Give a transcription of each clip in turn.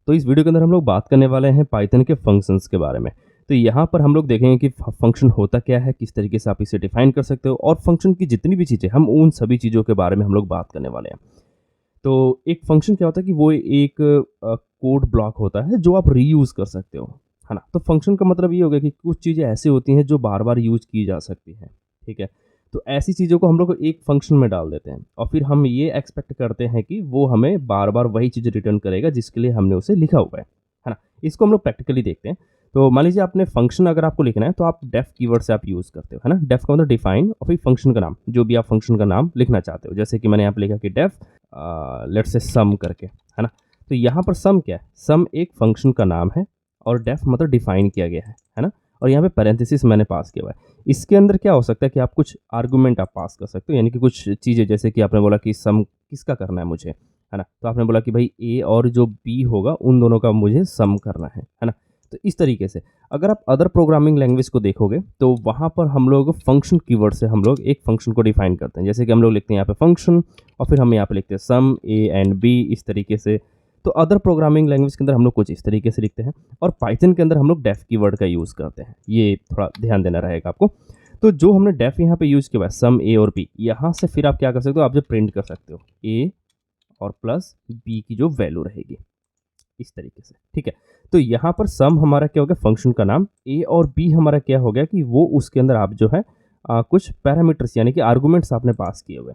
तो इस वीडियो के अंदर हम लोग बात करने वाले हैं पाइथन के फंक्शंस के बारे में। तो यहाँ पर हम लोग देखेंगे कि फंक्शन होता क्या है, किस तरीके से आप इसे डिफाइन कर सकते हो, और फंक्शन की जितनी भी चीज़ें हम उन सभी चीज़ों के बारे में हम लोग बात करने वाले हैं। तो एक फंक्शन क्या होता है कि वो एक कोड ब्लॉक होता है जो आप रीयूज़ कर सकते हो, है ना। तो फंक्शन का मतलब ये हो गया कि कुछ चीज़ें ऐसी होती हैं जो बार बार यूज़ की जा सकती हैं, ठीक है। तो ऐसी चीज़ों को हम लोग एक फंक्शन में डाल देते हैं और फिर हम ये एक्सपेक्ट करते हैं कि वो हमें बार बार वही चीज़ रिटर्न करेगा जिसके लिए हमने उसे लिखा हुआ है ना। इसको हम लोग प्रैक्टिकली देखते हैं। तो मान लीजिए आपने फंक्शन अगर आपको लिखना है तो आप डेफ कीवर्ड से आप यूज़ करते हो, है ना। डेफ का मतलब डिफाइन और फिर फंक्शन का नाम, जो भी आप फंक्शन का नाम लिखना चाहते हो। जैसे कि मैंने यहाँ पे लिखा कि डेफ लेट्स से सम करके, है ना। तो यहाँ पर सम क्या है, सम एक फंक्शन का नाम है और डेफ मतलब डिफाइन किया गया है ना। और यहाँ पे पैरेंथेसिस मैंने पास किया हुआ है। इसके अंदर क्या हो सकता है कि आप कुछ आर्गुमेंट आप पास कर सकते हो, यानी कि कुछ चीज़ें, जैसे कि आपने बोला कि सम किसका करना है मुझे, है ना। तो आपने बोला कि भाई ए और जो बी होगा उन दोनों का मुझे सम करना है ना। तो इस तरीके से अगर आप अदर प्रोग्रामिंग लैंग्वेज को देखोगे तो वहाँ पर हम लोग फंक्शन कीवर्ड से हम लोग एक फंक्शन को डिफाइन करते हैं। जैसे कि हम लोग लिखते हैं यहाँ पे फंक्शन और फिर हम यहाँ पे लिखते हैं सम ए एंड बी, इस तरीके से। तो अदर प्रोग्रामिंग लैंग्वेज के अंदर हम लोग कुछ इस तरीके से लिखते हैं और पाइथन के अंदर हम लोग डेफ कीवर्ड का यूज़ करते हैं। ये थोड़ा ध्यान देना रहेगा आपको। तो जो हमने डेफ यहाँ पे यूज़ किया है सम ए और बी, यहाँ से फिर आप क्या कर सकते हो, आप जो प्रिंट कर सकते हो ए और प्लस बी की जो वैल्यू रहेगी, इस तरीके से, ठीक है। तो यहाँ पर सम हमारा क्या हो गया, फंक्शन का नाम। ए और बी हमारा क्या हो गया कि वो उसके अंदर आप जो है कुछ पैरामीटर्स यानी कि आर्गुमेंट्स आपने पास किए हुए,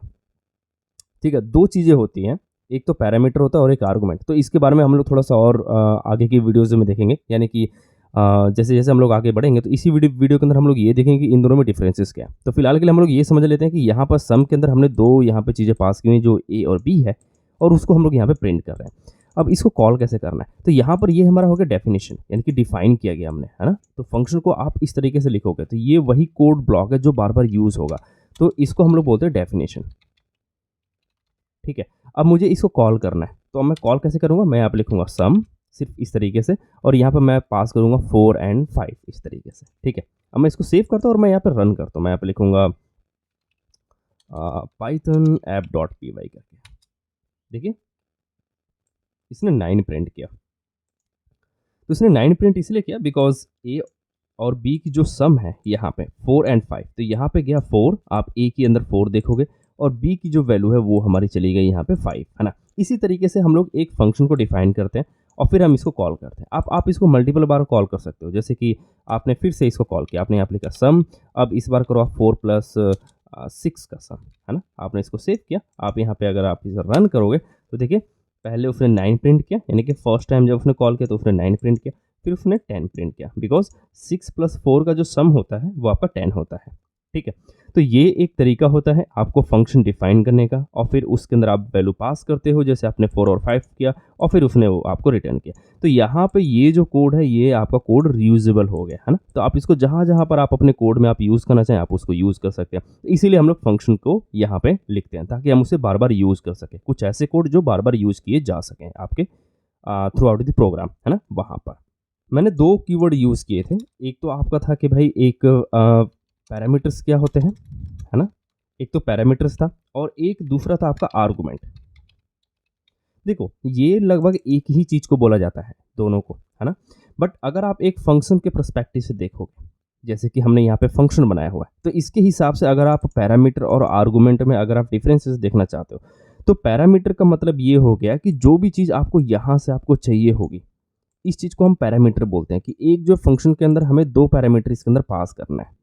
ठीक है। दो चीज़ें होती हैं, एक तो पैरामीटर होता है और एक आर्गुमेंट। तो इसके बारे में हम लोग थोड़ा सा और आगे की वीडियोज़ में देखेंगे, यानी कि जैसे जैसे हम लोग आगे बढ़ेंगे तो इसी वीडियो के अंदर हम लोग ये देखेंगे कि इन दोनों में डिफरेंसेस क्या है। तो फिलहाल के लिए हम लोग ये समझ लेते हैं कि यहाँ पर सम के अंदर हमने दो यहाँ पे चीज़ें पास की हुई जो ए और बी है, और उसको हम लोग यहाँ पे प्रिंट कर रहे हैं। अब इसको कॉल कैसे करना है, तो यहाँ पर ये हमारा हो गया डेफिनेशन, यानी कि डिफाइन किया गया हमने, है ना। तो फंक्शन को आप इस तरीके से लिखोगे तो ये वही कोड ब्लॉक है जो बार बार यूज़ होगा। तो इसको हम लोग बोलते हैं डेफिनेशन, ठीक है। अब मुझे इसको कॉल करना है, तो अब मैं कॉल कैसे करूँगा, मैं यहाँ पे लिखूँगा सम सिर्फ इस तरीके से, और यहाँ पर मैं पास करूँगा 4 एंड 5 इस तरीके से, ठीक है। अब मैं इसको सेव करता हूँ और मैं यहाँ पर रन करता हूँ। मैं यहाँ पे लिखूँगा Python app dot P Y करके, देखिए इसने 9 प्रिंट किया। तो इसने 9 प्रिंट इसलिए किया बिकॉज ए और बी की जो सम है यहाँ पे 4 एंड 5, तो यहाँ पे गया 4, आप ए के अंदर 4 देखोगे और बी की जो वैल्यू है वो हमारी चली गई यहाँ पे 5, है ना। इसी तरीके से हम लोग एक फंक्शन को डिफाइन करते हैं और फिर हम इसको कॉल करते हैं। आप इसको मल्टीपल बार कॉल कर सकते हो, जैसे कि आपने फिर से इसको कॉल किया, आपने यहाँ पे लिखा सम, अब इस बार करो आप 4 प्लस 6 का सम, है ना। आपने इसको सेव किया, आप यहाँ पे अगर आप इसे रन करोगे तो देखिए पहले उसने 9 प्रिंट किया, यानी कि फर्स्ट टाइम जब उसने कॉल किया तो उसने 9 प्रिंट किया, फिर उसने 10 प्रिंट किया, बिकॉज 6 प्लस 4 का जो सम होता है वो आपका 10 होता है, ठीक है। तो ये एक तरीका होता है आपको फंक्शन डिफाइन करने का, और फिर उसके अंदर आप वैल्यू पास करते हो, जैसे आपने 4 और 5 किया और फिर उसने वो आपको रिटर्न किया। तो यहाँ पे ये जो कोड है ये आपका कोड रीयूजेबल हो गया, है ना। तो आप इसको जहाँ जहाँ पर आप अपने कोड में आप यूज़ करना चाहें आप उसको यूज़ कर सकते हैं। तो इसीलिए हम लोग फंक्शन को यहाँ पे लिखते हैं ताकि हम उसे बार बार यूज़ कर सकें, कुछ ऐसे कोड जो बार बार यूज़ किए जा सकें आपके थ्रू आउट द प्रोग्राम, है ना। वहाँ पर मैंने दो कीवर्ड यूज़ किए थे। एक तो आपका था कि भाई एक पैरामीटर्स क्या होते हैं, है ना। एक तो पैरामीटर्स था और एक दूसरा था आपका आर्गुमेंट। देखो ये लगभग एक ही चीज़ को बोला जाता है दोनों को, है ना। बट अगर आप एक फंक्शन के पर्सपेक्टिव से देखोगे, जैसे कि हमने यहाँ पे फंक्शन बनाया हुआ है, तो इसके हिसाब से अगर आप पैरामीटर और आर्गुमेंट में अगर आप डिफरेंसेस देखना चाहते हो, तो पैरामीटर का मतलब ये हो गया कि जो भी चीज़ आपको यहाँ से आपको चाहिए होगी, इस चीज़ को हम पैरामीटर बोलते हैं। कि एक जो फंक्शन के अंदर हमें दो पैरामीटर इसके अंदर पास करना है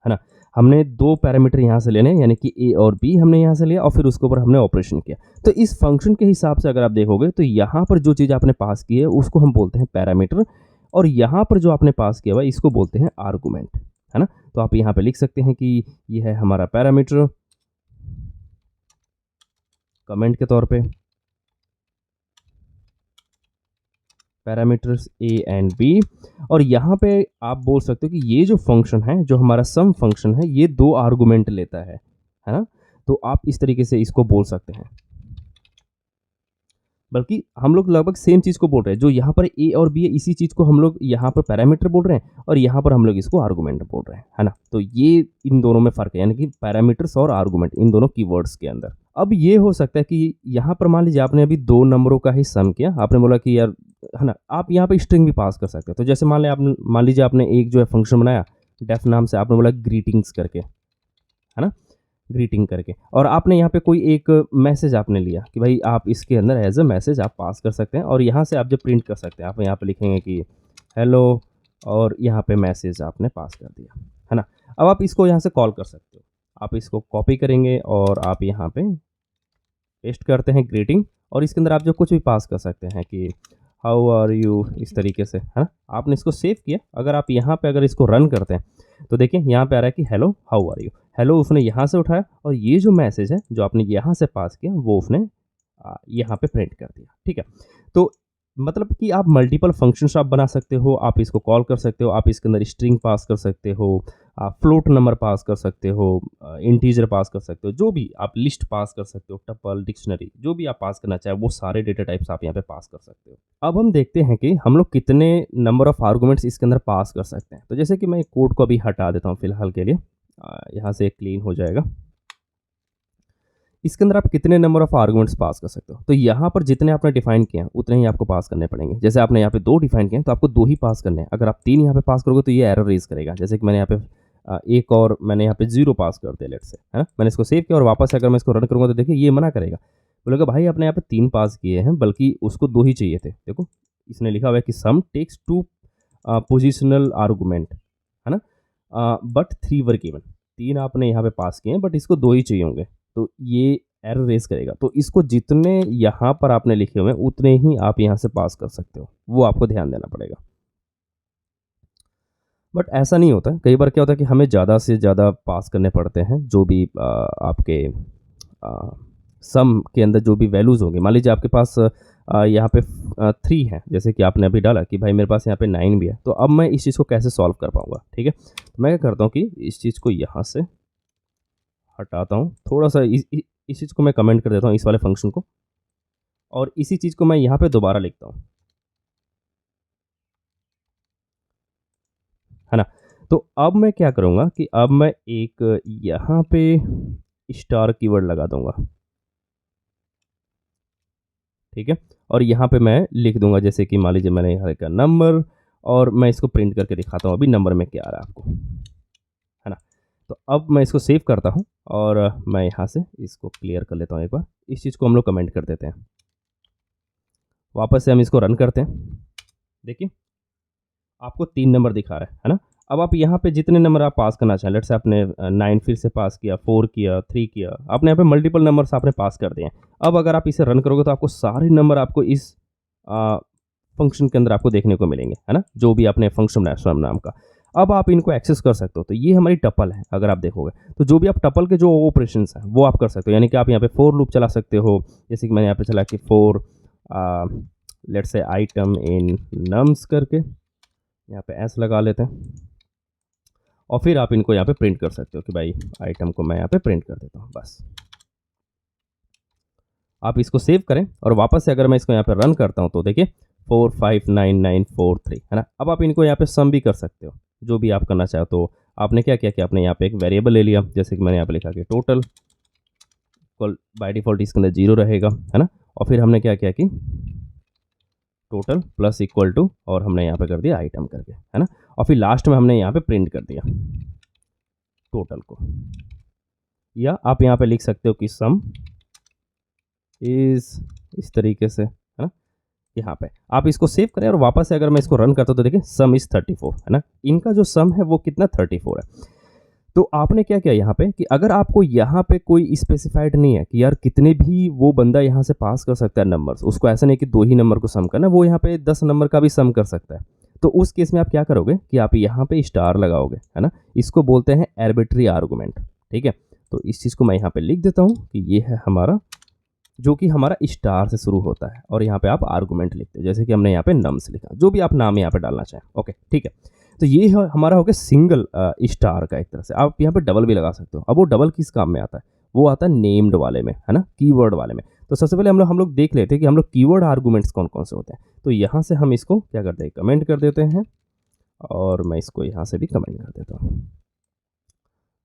ना। हमने दो पैरामीटर यहाँ से लेने हैं, यानी कि ए और बी हमने यहाँ से लिया और फिर उसके ऊपर हमने ऑपरेशन किया। तो इस फंक्शन के हिसाब से अगर आप देखोगे तो यहाँ पर जो चीज़ आपने पास की है उसको हम बोलते हैं पैरामीटर, और यहाँ पर जो आपने पास किया हुआ है इसको बोलते हैं आर्गुमेंट, है ना। तो आप यहाँ पे लिख सकते हैं कि ये है हमारा पैरामीटर, कमेंट के तौर पे पैरामीटर्स ए एंड बी, और यहाँ पे आप बोल सकते हो कि ये जो फंक्शन है, जो हमारा सम फंक्शन है, ये दो आर्गुमेंट लेता है ना। तो आप इस तरीके से इसको बोल सकते हैं। बल्कि हम लोग लगभग सेम चीज़ को बोल रहे हैं, जो यहाँ पर ए और बी है इसी चीज़ को हम लोग यहाँ पर पैरामीटर बोल रहे हैं और यहाँ पर हम लोग इसको आर्गुमेंट बोल रहे हैं, है ना। तो ये इन दोनों में फ़र्क है, यानी कि पैरामीटर्स और आर्गुमेंट इन दोनों कीवर्ड्स के अंदर। अब ये हो सकता है कि यहाँ पर मान लीजिए आपने अभी 2 नंबरों का ही सम किया, आपने बोला कि यार है ना, आप यहाँ पे स्ट्रिंग भी पास कर सकते हो। तो जैसे मान लीजिए आपने एक जो है फंक्शन बनाया डेफ नाम से, आपने बोला ग्रीटिंग्स करके, है ना? ग्रीटिंग करके, और आपने यहाँ पे कोई एक मैसेज आपने लिया कि भाई आप इसके अंदर एज़ अ मैसेज आप पास कर सकते हैं, और यहाँ से आप जब प्रिंट कर सकते हैं, आप यहाँ पे लिखेंगे कि हेलो, और यहाँ पे मैसेज आपने पास कर दिया, है ना? अब आप इसको यहाँ से कॉल कर सकते हो। आप इसको कॉपी करेंगे और आप यहाँ पे पेस्ट करते हैं ग्रीटिंग, और इसके अंदर आप जो कुछ भी पास कर सकते हैं कि हाउ आर यू, इस तरीके से, है ना? आपने इसको सेव किया। अगर आप यहाँ पे अगर इसको रन करते हैं तो देखिए यहाँ पे आ रहा है कि hello how are you. Hello उसने यहाँ से उठाया, और ये जो मैसेज है जो आपने यहाँ से पास किया वो उसने यहाँ पे प्रिंट कर दिया। ठीक है, तो मतलब कि आप मल्टीपल फंक्शंस आप बना सकते हो, आप इसको कॉल कर सकते हो, आप इसके अंदर स्ट्रिंग पास कर सकते हो, आप फ्लोट नंबर पास कर सकते हो, इंटीजर पास कर सकते हो, जो भी आप लिस्ट पास कर सकते हो, टपल, डिक्शनरी, जो भी आप पास करना चाहे वो सारे डेटा टाइप्स आप यहाँ पे पास कर सकते हो। अब हम देखते हैं कि हम लोग कितने नंबर ऑफ आर्गुमेंट्स इसके अंदर पास कर सकते हैं। तो जैसे कि मैं कोड को अभी हटा देता हूँ फिलहाल के लिए, यहाँ से क्लीन हो जाएगा। इसके अंदर आप कितने नंबर ऑफ आर्गुमेंट्स पास कर सकते हो, तो यहाँ पर जितने आपने डिफाइन किए हैं उतने ही आपको पास करने पड़ेंगे। जैसे आपने यहाँ पे 2 डिफाइन किए हैं तो आपको 2 ही पास करने हैं। अगर आप 3 यहाँ पे पास करोगे तो ये एरर रेज करेगा। जैसे कि मैंने यहाँ पे एक और मैंने यहाँ पे 0 पास कर दिया लेट्स से, है ना? मैंने इसको सेव किया और वापस से अगर मैं इसको रन करूँगा तो देखिए ये मना करेगा, बोलेगा भाई आपने यहाँ पे 3 पास किए हैं, बल्कि उसको 2 ही चाहिए थे। देखो इसने लिखा हुआ है कि सम टेक्स 2 पोजिशनल आर्गूमेंट, है ना, बट 3 वर गिवन। 3 आपने यहाँ पे पास किए हैं बट इसको 2 ही चाहिए होंगे, तो ये एरर रेज करेगा। तो इसको जितने यहाँ पर आपने लिखे हुए हैं उतने ही आप यहाँ से पास कर सकते हो, वो आपको ध्यान देना पड़ेगा। बट ऐसा नहीं होता है, कई बार क्या होता है कि हमें ज़्यादा से ज़्यादा पास करने पड़ते हैं, जो भी आपके सम के अंदर जो भी वैल्यूज़ होंगे। मान लीजिए आपके पास यहाँ पे 3 है, जैसे कि आपने अभी डाला कि भाई मेरे पास यहाँ पे 9 भी है, तो अब मैं इस चीज़ को कैसे सॉल्व कर पाऊँगा? ठीक है, तो मैं क्या करता हूँ कि इस चीज़ को यहाँ से हटाता हूँ, थोड़ा-सा इस चीज़ को मैं कमेंट कर देता हूँ, इस वाले फंक्शन को, और इसी चीज़ को मैं यहाँ पे दोबारा लिखता हूँ, है ना? तो अब मैं क्या करूँगा कि अब मैं एक यहाँ पे स्टार कीवर्ड लगा दूँगा, ठीक है? और यहाँ पे मैं लिख दूँगा, जैसे कि मान लीजिए मैंने यहाँ लिखा नंबर, और मैं इसको प्रिंट करके दिखाता हूँ अभी नंबर में क्या आ रहा है आपको, है ना? तो अब मैं इसको सेव करता हूँ और मैं यहाँ से इसको क्लियर कर लेता हूँ एक बार। इस चीज़ को हम लोग कमेंट कर देते हैं। वापस से हम इसको रन करते हैं। देखिए, आपको 3 नंबर दिखा रहा है ना? अब आप यहाँ पे जितने नंबर आप पास करना चाहें, लेट्स से आपने 9 फिर से पास किया, 4 किया, 3 किया, आपने यहाँ पे मल्टीपल नंबर्स आपने पास कर दिए हैं। अब अगर आप इसे रन करोगे तो आपको सारे नंबर आपको इस फंक्शन के अंदर आपको देखने को मिलेंगे, है ना? जो भी आपने फंक्शन बनाया स्वयं नाम का। अब आप इनको एक्सेस कर सकते हो, तो ये हमारी टपल है अगर आप देखोगे। तो जो भी आप टपल के जो ऑपरेशंस हैं वो आप कर सकते हो, यानी कि आप यहाँ पे फॉर लूप चला सकते हो। जैसे कि मैंने यहाँ पे चला कि for let's say item in nums करके, यहाँ पे एस लगा लेते हैं, और फिर आप इनको यहाँ पे प्रिंट कर सकते हो कि भाई आइटम को मैं यहाँ पे प्रिंट कर देता हूँ, बस। आप इसको सेव करें और वापस से अगर मैं इसको यहाँ पे रन करता हूँ तो देखिए 459943, है ना? अब आप इनको यहाँ पे सम भी कर सकते हो, जो भी आप करना चाहो। तो आपने क्या किया कि आपने यहाँ पे एक वेरिएबल ले लिया, जैसे कि मैंने यहाँ पे लिखा कि टोटल बाय डिफ़ॉल्ट इसके अंदर 0 रहेगा, है ना? और फिर हमने क्या किया कि टोटल प्लस इक्वल टू, और हमने यहाँ पे कर दिया आइटम करके, है ना? और फिर लास्ट में हमने यहाँ पे प्रिंट कर दिया टोटल को, या आप यहाँ पे लिख सकते हो कि सम इस तरीके से, है ना? यहाँ पे आप इसको सेव करें और वापस से अगर मैं इसको रन करता हूँ तो देखिए सम इज़ 34, है ना? इनका जो सम है वो कितना 34 है। तो आपने क्या किया यहाँ पे कि अगर आपको यहाँ पे कोई स्पेसिफाइड नहीं है कि यार कितने भी वो बंदा यहाँ से पास कर सकता है नंबर्स, उसको ऐसा नहीं कि 2 ही नंबर को सम करना, वो यहाँ पे 10 नंबर का भी सम कर सकता है। तो उस केस में आप क्या करोगे कि आप यहाँ पे स्टार लगाओगे, है ना? इसको बोलते हैं आर्बिट्री आर्गुमेंट, ठीक है? तो इस चीज़ को मैं यहाँ पे लिख देता हूँ कि ये है हमारा, जो कि हमारा स्टार से शुरू होता है, और यहाँ पे आप आर्गुमेंट लिखते हो, जैसे कि हमने यहाँ पे नम्स लिखा, जो भी आप नाम यहाँ पे डालना चाहें। ओके, ठीक है। तो ये हमारा हो गया सिंगल स्टार का एक तरह से। आप यहाँ पे डबल भी लगा सकते हो। अब वो डबल किस काम में आता है? वो आता है नेम्ड वाले में, है ना, कीवर्ड वाले में। तो सबसे पहले हम लोग देख लेते हैं कि हम लोग कीवर्ड आर्गुमेंट्स कौन कौन से होते हैं। तो यहाँ से हम इसको क्या करते हैं, कमेंट कर देते हैं, और मैं इसको यहाँ से भी कमेंट कर देता हूँ।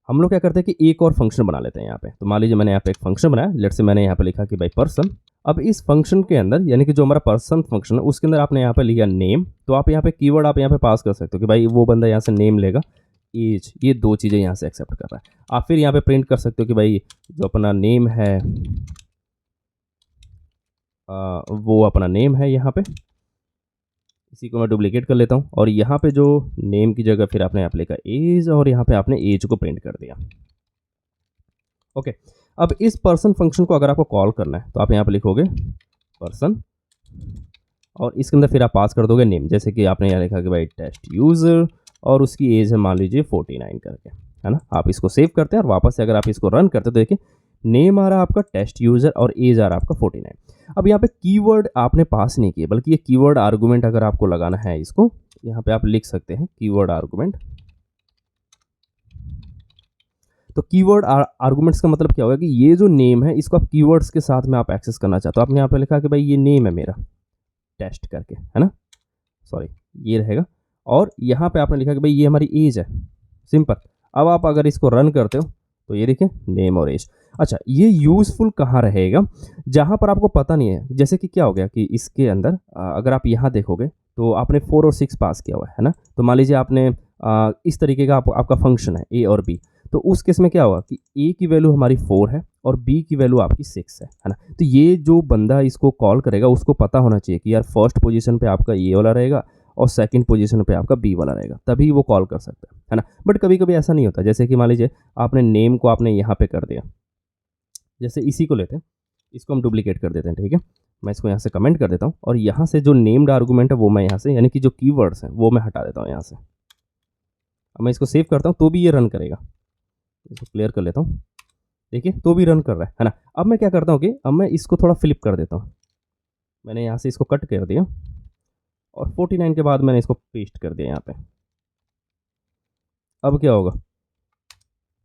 हम लोग क्या करते हैं कि एक और फंक्शन बना लेते हैं यहाँ पे। तो मान लीजिए मैंने यहाँ पे एक फंक्शन बनाया, लेट्स से मैंने यहाँ पे लिखा कि भाई पर्सन। अब इस फंक्शन के अंदर यानी कि जो हमारा पर्सन फंक्शन है उसके अंदर आपने यहाँ पे लिखा नेम, तो आप यहाँ पे कीवर्ड आप यहाँ पे पास कर सकते हो कि भाई वो बंदा यहाँ से नेम लेगा, एज, ये दो चीज़ें यहाँ से एक्सेप्ट कर रहा है। आप फिर यहाँ पे प्रिंट कर सकते हो कि भाई जो अपना नेम है वो अपना नेम है यहाँ पे। इसी को मैं डुप्लीकेट कर लेता हूँ और यहाँ पे जो नेम की जगह फिर आपने यहाँ पे लिखा एज और यहाँ पे आपने एज को प्रिंट कर दिया। ओके, अब इस पर्सन फंक्शन को अगर आपको कॉल करना है तो आप यहाँ पे लिखोगे पर्सन और इसके अंदर फिर आप पास कर दोगे नेम, जैसे कि आपने यहाँ लिखा कि भाई टेस्ट यूज़र और उसकी एज है मान लीजिए 49 करके, है ना। आप इसको सेव करते हैं और वापस से अगर आप इसको रन करते हो तो देखिए नेम आ रहा है आपका टेस्ट यूज़र और एज आ रहा है आपका 49। अब यहाँ पे कीवर्ड आपने पास नहीं किए, बल्कि ये कीवर्ड आर्गूमेंट अगर आपको लगाना है इसको यहाँ पे आप लिख सकते हैं कीवर्ड आर्गूमेंट। तो कीवर्ड आर्गूमेंट्स का मतलब क्या होगा कि ये जो नेम है इसको आप कीवर्ड्स के साथ में आप एक्सेस करना चाहते हो। आपने यहाँ पे लिखा कि भाई ये नेम है मेरा टेस्ट करके, है ना, सॉरी ये रहेगा। और यहाँ पे आपने लिखा कि भाई ये हमारी एज है, सिंपल। अब आप अगर इसको रन करते हो तो ये देखिए नेम और एज। अच्छा, ये यूज़फुल कहाँ रहेगा, जहाँ पर आपको पता नहीं है। जैसे कि क्या हो गया कि इसके अंदर अगर आप यहाँ देखोगे तो आपने 4 और 6 पास किया हुआ है ना। तो मान लीजिए आपने इस तरीके का आपका फंक्शन है ए और बी, तो उस केस में क्या होगा कि ए की वैल्यू हमारी 4 है और बी की वैल्यू आपकी 6 है ना। तो ये जो बंदा इसको कॉल करेगा उसको पता होना चाहिए कि यार फर्स्ट पोजीशन पे आपका ए वाला रहेगा और सेकंड पोजीशन पे आपका बी वाला रहेगा, तभी वो कॉल कर सकता है ना। बट कभी कभी ऐसा नहीं होता, जैसे कि मान लीजिए आपने नेम को आपने यहाँ पे कर दिया, जैसे इसी को लेते हैं, इसको हम डुप्लीकेट कर देते हैं, ठीक है। मैं इसको यहाँ से कमेंट कर देता हूँ और यहाँ से जो नेम्ड आर्गूमेंट है वो मैं यहाँ से यानी कि जो कीवर्ड्स हैं वो मैं हटा देता हूँ यहाँ से। अब मैं इसको सेव करता हूँ तो भी ये रन करेगा। इसको क्लियर कर लेता हूँ, देखिए तो भी रन कर रहा है ना। अब मैं क्या करता हूँ कि अब मैं इसको थोड़ा फ्लिप कर देता हूँ। मैंने यहाँ से इसको कट कर दिया और 49 के बाद मैंने इसको पेस्ट कर दिया यहाँ पे। अब क्या होगा,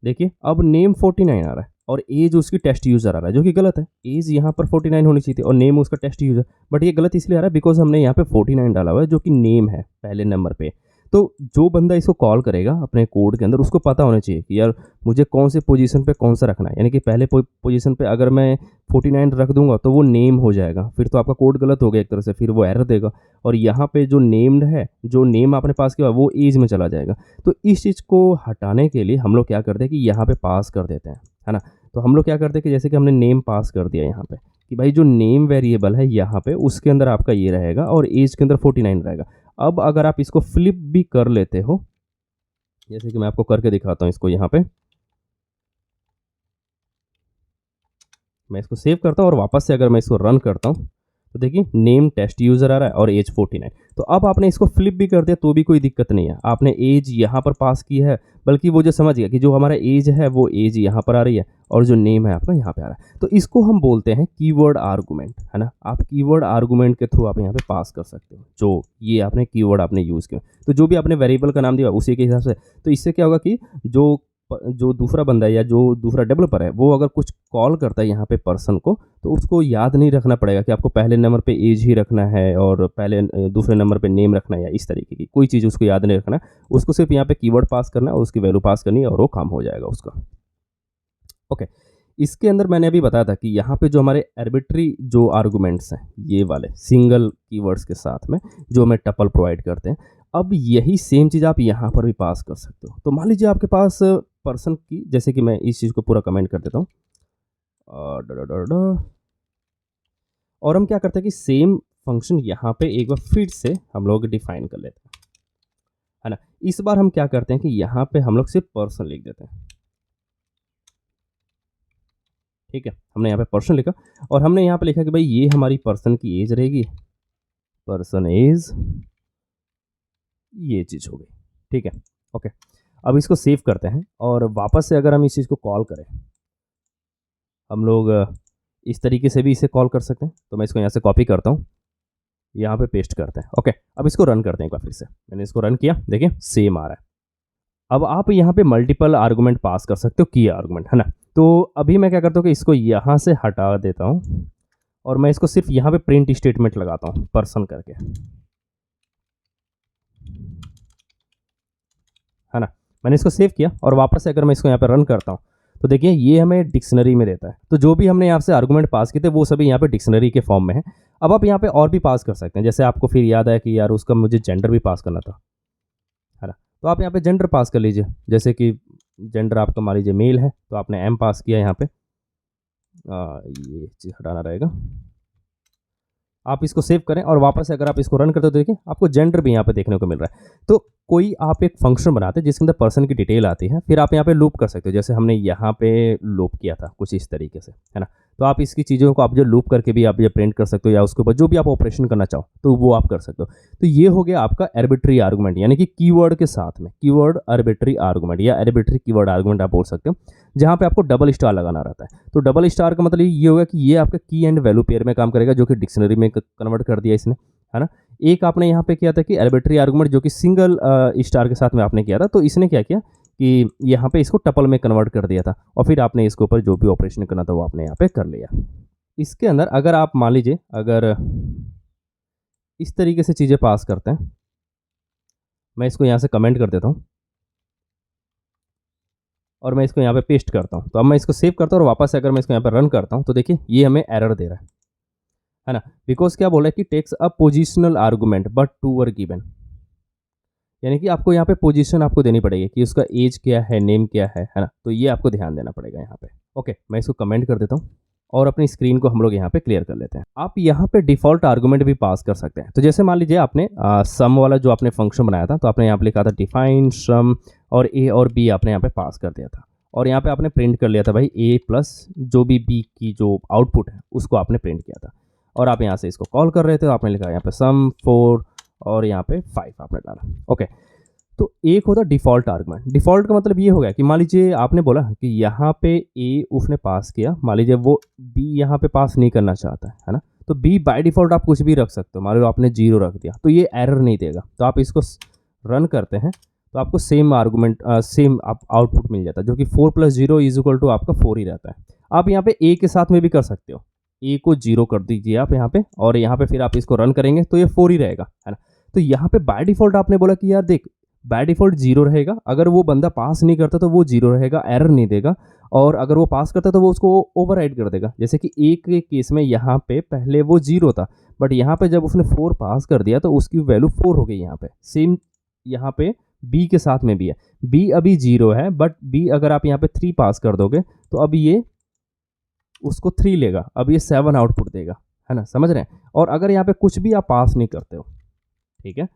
देखिए अब नेम 49 आ रहा है और एज उसकी टेस्ट यूज़र आ रहा है, जो कि गलत है। एज यहाँ पर 49 होनी चाहिए थी और नेम उसका टेस्ट यूज़र, बट ये गलत इसलिए आ रहा है बिकॉज हमने यहाँ पे 49 डाला हुआ है जो कि नेम है पहले नंबर पे। तो जो बंदा इसको कॉल करेगा अपने कोड के अंदर उसको पता होना चाहिए कि यार मुझे कौन से पोजीशन पे कौन सा रखना है। यानी कि पहले पोजीशन पे अगर मैं 49 रख दूंगा तो वो नेम हो जाएगा, फिर तो आपका कोड गलत हो गया एक तरह से, फिर वो एरर देगा। और यहाँ पे जो नेम्ड है, जो नेम आपने पास किया वो एज में चला जाएगा। तो इस चीज़ को हटाने के लिए हम लोग क्या करते हैं कि यहाँ पे पास कर देते हैं, है ना। तो हम लोग क्या करते हैं कि जैसे कि हमने नेम पास कर दिया यहाँ पे कि भाई जो नेम वेरिएबल है यहाँ पे उसके अंदर आपका ये रहेगा और एज के अंदर 49 रहेगा। अब अगर आप इसको फ्लिप भी कर लेते हो, जैसे कि मैं आपको करके दिखाता हूँ इसको, यहाँ पे मैं इसको सेव करता हूँ और वापस से अगर मैं इसको रन करता हूँ तो देखिए नेम टेस्ट यूज़र आ रहा है और एज 49। तो अब आपने इसको फ्लिप भी कर दिया तो भी कोई दिक्कत नहीं है, आपने एज यहाँ पर पास की है, बल्कि वो जो समझ गया कि जो हमारा एज है वो एज यहाँ पर आ रही है और जो नेम है आपका यहाँ पे आ रहा है। तो इसको हम बोलते हैं कीवर्ड आर्गूमेंट, है ना। आप कीवर्ड आर्गूमेंट के थ्रू आप यहाँ पे पास कर सकते हो जो ये आपने कीवर्ड आपने यूज़ किया। तो जो भी आपने वेरिएबल का नाम दिया उसी के हिसाब से, तो इससे क्या होगा कि जो दूसरा बंदा है या जो दूसरा डेवलपर है वो अगर कुछ कॉल करता है यहाँ पे पर्सन को, तो उसको याद नहीं रखना पड़ेगा कि आपको पहले नंबर पे एज ही रखना है और पहले दूसरे नंबर पे नेम रखना है या इस तरीके की कोई चीज़ उसको याद नहीं रखना है। उसको सिर्फ यहाँ पे कीवर्ड पास करना है और उसकी वैल्यू पास करनी है और वो काम हो जाएगा उसका। ओके, इसके अंदर मैंने अभी बताया था कि यहाँ पे जो हमारे आर्बिट्री जो आर्गूमेंट्स हैं ये वाले सिंगल कीवर्ड्स के साथ में जो हमें टपल प्रोवाइड करते हैं, अब यही सेम चीज़ आप यहाँ पर भी पास कर सकते हो। तो मान लीजिए आपके पास पर्सन की, जैसे कि मैं इस चीज़ को पूरा कमेंट कर देता हूँ और हम क्या करते हैं कि सेम फंक्शन यहाँ पे एक बार फिर से हम लोग डिफाइन कर लेते हैं, है ना। इस बार हम क्या करते हैं कि यहाँ पे हम लोग सिर्फ पर्सन लिख देते हैं, ठीक है। हमने यहाँ पे पर्सन लिखा और हमने यहाँ पे लिखा कि भाई ये हमारी पर्सन की एज रहेगी, पर्सन एज, ये चीज़ हो गई, ठीक है। ओके, अब इसको सेव करते हैं और वापस से अगर हम इस चीज़ को कॉल करें, हम लोग इस तरीके से भी इसे कॉल कर सकते हैं। तो मैं इसको यहाँ से कॉपी करता हूँ, यहाँ पे पेस्ट करते हैं। ओके, अब इसको रन करते हैं एक बार फिर से। मैंने इसको रन किया, देखिए सेम आ रहा है। अब आप यहाँ पे मल्टीपल आर्गूमेंट पास कर सकते हो, की आर्गूमेंट, है ना। तो अभी मैं क्या करता हूँ कि इसको यहाँ से हटा देता हूँ और मैं इसको सिर्फ यहाँ पे प्रिंट स्टेटमेंट लगाता हूँ पर्सन करके, है ना। मैंने इसको सेव किया और वापस से अगर मैं इसको यहाँ पे रन करता हूँ तो देखिए ये हमें डिक्शनरी में देता है। तो जो भी हमने यहाँ से आर्गूमेंट पास किए थे वो सभी यहाँ पे डिक्शनरी के फॉर्म में है। अब आप यहाँ पे और भी पास कर सकते हैं, जैसे आपको फिर याद आया कि यार उसका मुझे जेंडर भी पास करना था, है ना। तो आप यहाँ पे जेंडर पास कर लीजिए, जैसे कि जेंडर आपका मान लीजिए मेल है तो आपने एम पास किया यहाँ पे। ये चीज़ हटाना रहेगा। आप इसको सेव करें और वापस से अगर आप इसको रन करते हो तो देखिए आपको जेंडर भी यहाँ पे देखने को मिल रहा है। तो कोई आप एक फंक्शन बनाते हैं जिसके अंदर पर्सन की डिटेल आती है, फिर आप यहाँ पे लूप कर सकते हो, जैसे हमने यहाँ पे लूप किया था कुछ इस तरीके से, है ना। तो आप इसकी चीज़ों को आप जो लूप करके भी आप ये प्रिंट कर सकते हो या उसके ऊपर जो भी आप ऑपरेशन करना चाहो तो वो आप कर सकते हो। तो ये हो गया आपका आर्बिट्री आर्गुमेंट, यानी कि कीवर्ड के साथ में कीवर्ड आर्बिट्री आर्गुमेंट या आर्बिट्री कीवर्ड आर्गुमेंट आप बोल सकते हो, जहाँ पे आपको डबल स्टार लगाना रहता है। तो डबल स्टार का मतलब ये होगा कि ये आपका की एंड वैल्यू पेयर में काम करेगा, जो कि डिक्शनरी में कन्वर्ट कर दिया इसने, है ना। एक आपने यहाँ पे किया था कि आर्बिट्री आर्गुमेंट जो कि सिंगल स्टार के साथ में आपने किया था, तो इसने क्या किया कि यहाँ पे इसको टपल में कन्वर्ट कर दिया था और फिर आपने इसके ऊपर जो भी ऑपरेशन करना था वो आपने यहाँ पे कर लिया। इसके अंदर अगर आप मान लीजिए अगर इस तरीके से चीज़ें पास करते हैं, मैं इसको यहाँ से कमेंट कर देता हूँ और मैं इसको यहाँ पे पेस्ट करता हूँ। तो अब मैं इसको सेव करता हूँ और वापस से अगर मैं इसको यहाँ पे रन करता हूँ तो देखिए ये हमें एरर दे रहा है ना। बिकॉज क्या बोला है कि takes a positional argument but two were given, यानी कि आपको यहाँ पे पोजीशन आपको देनी पड़ेगी कि उसका एज क्या है, नेम क्या है ना। तो ये आपको ध्यान देना पड़ेगा यहाँ पे। ओके, मैं इसको कमेंट कर देता हूँ और अपनी स्क्रीन को हम लोग यहाँ पे क्लियर कर लेते हैं। आप यहाँ पे डिफ़ॉल्ट आर्गूमेंट भी पास कर सकते हैं। तो जैसे मान लीजिए आपने सम वाला जो आपने फंक्शन बनाया था, तो आपने यहाँ पे लिखा था डिफाइन सम और ए और बी आपने यहाँ पे पास कर दिया था और यहाँ पे आपने प्रिंट कर लिया था भाई ए प्लस जो भी बी की जो आउटपुट है उसको आपने प्रिंट किया था और आप यहाँ से इसको कॉल कर रहे थे, तो आपने लिखा यहाँ पे सम 4 और यहाँ पे 5 आपने डाला। ओके, तो एक होता डिफ़ॉल्ट आर्गुमेंट। डिफ़ॉल्ट का मतलब ये हो गया कि मान लीजिए आपने बोला कि यहाँ पे ए उसने पास किया, मान लीजिए वो बी यहाँ पे पास नहीं करना चाहता है ना, तो बी बाय डिफ़ॉल्ट आप कुछ भी रख सकते हो। मान लो आपने 0 रख दिया तो ये एरर नहीं देगा। तो आप इसको रन करते हैं तो आपको सेम आर्गूमेंट सेम आप आउटपुट मिल जाता है, जो कि 4 + 0 = आपका 4 ही रहता है। आप यहाँ पे ए के साथ में भी कर सकते हो, ए को 0 कर दीजिए आप यहाँ पे और यहाँ पे फिर आप इसको रन करेंगे तो ये 4 ही रहेगा, है ना। तो यहाँ पे बाय डिफ़ॉल्ट आपने बोला कि यार देख बाय डिफ़ॉल्ट 0 रहेगा, अगर वो बंदा पास नहीं करता तो वो 0 रहेगा, एरर नहीं देगा, और अगर वो पास करता तो वो उसको ओवरराइड कर देगा। जैसे कि एक के केस में यहाँ पे पहले वो 0 था, बट यहाँ पे जब उसने 4 पास कर दिया तो उसकी वैल्यू 4 हो गई यहाँ पे। सेम यहाँ पे बी के साथ में भी है, बी अभी 0 है, बट बी अगर आप यहाँ पे 3 पास कर दोगे तो अब ये उसको 3 लेगा, अब ये 7 आउटपुट देगा, है ना, समझ रहे हैं। और अगर यहाँ पे कुछ भी आप पास नहीं करते हो, ठीक है,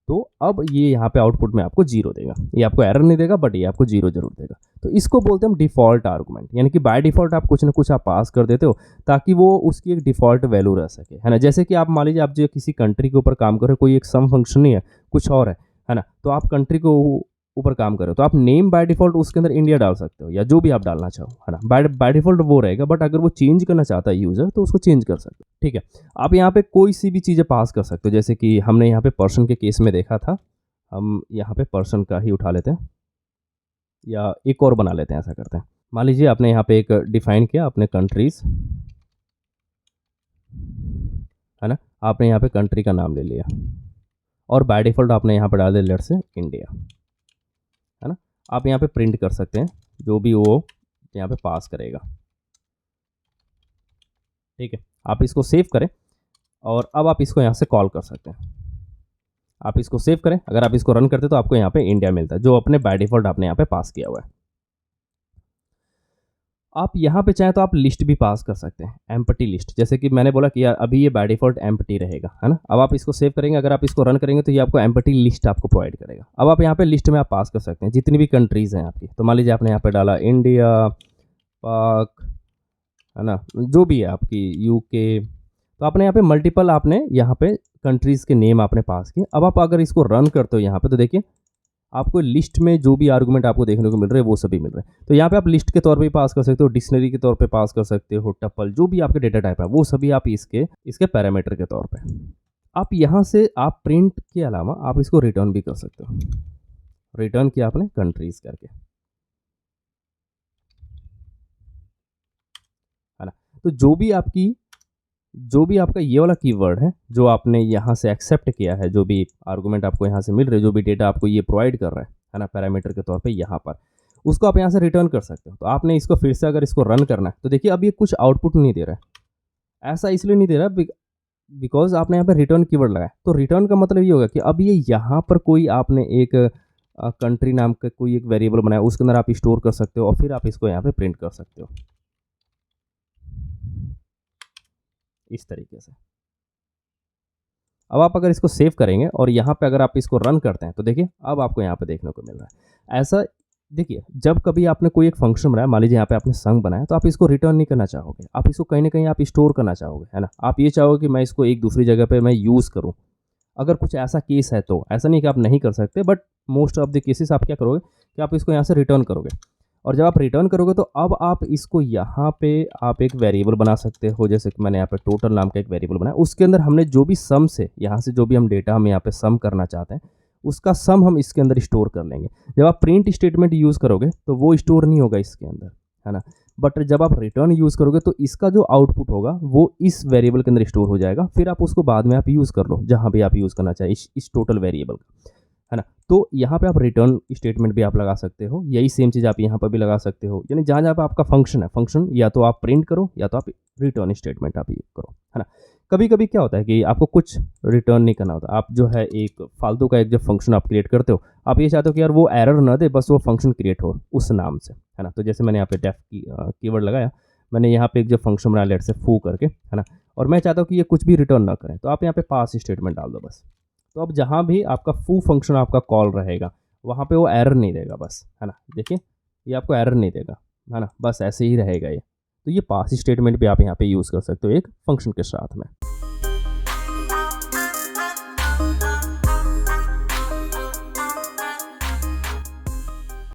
तो अब ये यहाँ पे आउटपुट में आपको 0 देगा। ये आपको एरर नहीं देगा, बट ये आपको 0 जरूर देगा। तो इसको बोलते हैं हम डिफ़ॉल्ट आर्गुमेंट, यानी कि बाय डिफ़ॉल्ट आप कुछ ना कुछ आप पास कर देते हो ताकि वो उसकी एक डिफ़ॉल्ट वैल्यू रह सके, है ना। जैसे कि आप मान लीजिए आप जो किसी कंट्री के ऊपर काम कर रहे हो, कोई एक सम फंक्शन नहीं है, कुछ और है ना, तो आप कंट्री को ऊपर काम कर रहे हो तो आप नेम बाय डिफ़ॉल्ट उसके अंदर इंडिया डाल सकते हो या जो भी आप डालना चाहो, है ना। बाय डिफ़ॉल्ट वो रहेगा, बट अगर वो चेंज करना चाहता है यूज़र तो उसको चेंज कर सकते हो, ठीक है। आप यहाँ पे कोई सी भी चीज़ें पास कर सकते हो, जैसे कि हमने यहाँ पे पर्सन के केस में देखा था, हम यहाँ पे पर्सन का ही उठा लेते हैं या एक और बना लेते हैं, ऐसा करते हैं। मान लीजिए आपने यहाँ पे एक डिफाइन किया अपने कंट्रीज, है ना, आपने यहाँ पे कंट्री का नाम ले लिया और बाय डिफ़ॉल्ट आपने यहाँ पे डाल दिया लेट्स से इंडिया, है ना। आप यहाँ पे प्रिंट कर सकते हैं जो भी वो यहाँ पे पास करेगा, ठीक है। आप इसको सेव करें और अब आप इसको यहाँ से कॉल कर सकते हैं। आप इसको सेव करें, अगर आप इसको रन करते तो आपको यहाँ पे इंडिया मिलता है, जो अपने बाय डिफ़ॉल्ट आपने यहाँ पे पास किया हुआ है। आप यहाँ पे चाहें तो आप लिस्ट भी पास कर सकते हैं, एम्प्टी लिस्ट, जैसे कि मैंने बोला कि यार अभी ये बाय डिफ़ॉल्ट एम्प्टी रहेगा, है ना। अब आप इसको सेव करेंगे, अगर आप इसको रन करेंगे तो ये आपको एम्प्टी लिस्ट आपको प्रोवाइड करेगा। अब आप यहाँ पे लिस्ट में आप पास कर सकते हैं जितनी भी कंट्रीज़ हैं आपकी। तो मान लीजिए आपने यहाँ पे डाला इंडिया, पाक, है ना, जो भी है आपकी यूके, तो आपने यहाँ पे मल्टीपल आपने यहाँ पे कंट्रीज़ के नेम आपने पास किए। अब आप अगर इसको रन करते हो यहाँ पे तो देखिए आपको लिस्ट में जो भी आर्गुमेंट आपको देखने को मिल रहे हैं वो सभी मिल रहे हैं। तो यहाँ पे आप लिस्ट के तौर पे पास कर सकते हो, डिक्शनरी के तौर पे पास कर सकते हो, टपल, जो भी आपके डेटा टाइप है वो सभी आप इसके पैरामीटर के तौर पे आप यहाँ से आप प्रिंट के अलावा आप इसको रिटर्न भी कर सकते हो। रिटर्न किया आपने कंट्रीज करके, है ना। तो जो भी आपका ये वाला कीवर्ड है जो आपने यहाँ से एक्सेप्ट किया है, जो भी आर्गुमेंट आपको यहाँ से मिल रहे हैं, जो भी डेटा आपको ये प्रोवाइड कर रहा है है ना, पैरामीटर के तौर पे यहाँ पर। उसको आप यहाँ से रिटर्न कर सकते हो। तो आपने इसको फिर से अगर इसको रन करना है तो देखिए अब ये कुछ आउटपुट नहीं दे रहा है। ऐसा इसलिए नहीं दे रहा बिकॉज़ आपने यहाँ पे रिटर्न कीवर्ड लगाया। तो रिटर्न का मतलब ये होगा कि अब ये यहाँ पर कोई आपने एक कंट्री नाम का कोई एक वेरिएबल बनाया, उसके अंदर आप स्टोर कर सकते हो और फिर आप इसको यहाँ पे प्रिंट कर सकते हो इस तरीके से। अब आप अगर इसको सेव करेंगे और यहाँ पे अगर आप इसको रन करते हैं तो देखिए अब आपको यहाँ पे देखने को मिल रहा है। ऐसा देखिए, जब कभी आपने कोई एक फंक्शन बनाया, मान लीजिए यहाँ पे आपने संग बनाया, तो आप इसको रिटर्न नहीं करना चाहोगे, आप इसको कहीं ना कहीं आप स्टोर करना चाहोगे, है ना। आप ये चाहोगे कि मैं इसको एक दूसरी जगह पे मैं यूज़ करूँ। अगर कुछ ऐसा केस है तो ऐसा नहीं कि आप नहीं कर सकते, but most of the cases आप क्या करोगे कि आप इसको यहाँ से रिटर्न करोगे। और जब आप रिटर्न करोगे तो अब आप इसको यहाँ पे आप एक वेरिएबल बना सकते हो, जैसे कि मैंने यहाँ पे टोटल नाम का एक वेरिएबल बनाया। उसके अंदर हमने जो भी सम से यहाँ से जो भी हम डेटा हम यहाँ पे सम करना चाहते हैं, उसका सम हम इसके अंदर स्टोर कर लेंगे। जब आप प्रिंट स्टेटमेंट यूज़ करोगे तो वो स्टोर नहीं होगा इसके अंदर, है ना। बट जब आप रिटर्न यूज़ करोगे तो इसका जो आउटपुट होगा वो इस वेरिएबल के अंदर स्टोर हो जाएगा। फिर आप उसको बाद में आप यूज़ कर लो जहाँ भी आप यूज़ करना चाहें इस टोटल वेरिएबल का, है ना। तो यहाँ पे आप रिटर्न स्टेटमेंट भी आप लगा सकते हो, यही सेम चीज़ आप यहाँ पर भी लगा सकते हो। यानी जहाँ जहाँ पे आपका फंक्शन है, फंक्शन या तो आप प्रिंट करो या तो आप रिटर्न स्टेटमेंट आप यूज़ करो, है ना। कभी कभी क्या होता है कि आपको कुछ रिटर्न नहीं करना होता, आप जो है एक फालतू का एक जो फंक्शन आप क्रिएट करते हो, आप ये चाहते हो कि यार वो एरर ना दे, बस वो फंक्शन क्रिएट हो उस नाम से, है ना। तो जैसे मैंने यहाँ पे डेफ कीवर्ड लगाया, मैंने यहाँ पे एक जो फंक्शन बनाया लेट से फू करके, है ना, और मैं चाहता हूँ कि ये कुछ भी रिटर्न ना करें, तो आप यहाँ पे पास स्टेटमेंट डाल दो बस। तो अब जहाँ भी आपका फू फंक्शन आपका कॉल रहेगा वहाँ पे वो एरर नहीं देगा बस, है ना। देखिए ये आपको एरर नहीं देगा, है ना, बस ऐसे ही रहेगा ये। तो ये पास स्टेटमेंट भी आप यहाँ पे यूज़ कर सकते हो एक फंक्शन के साथ में।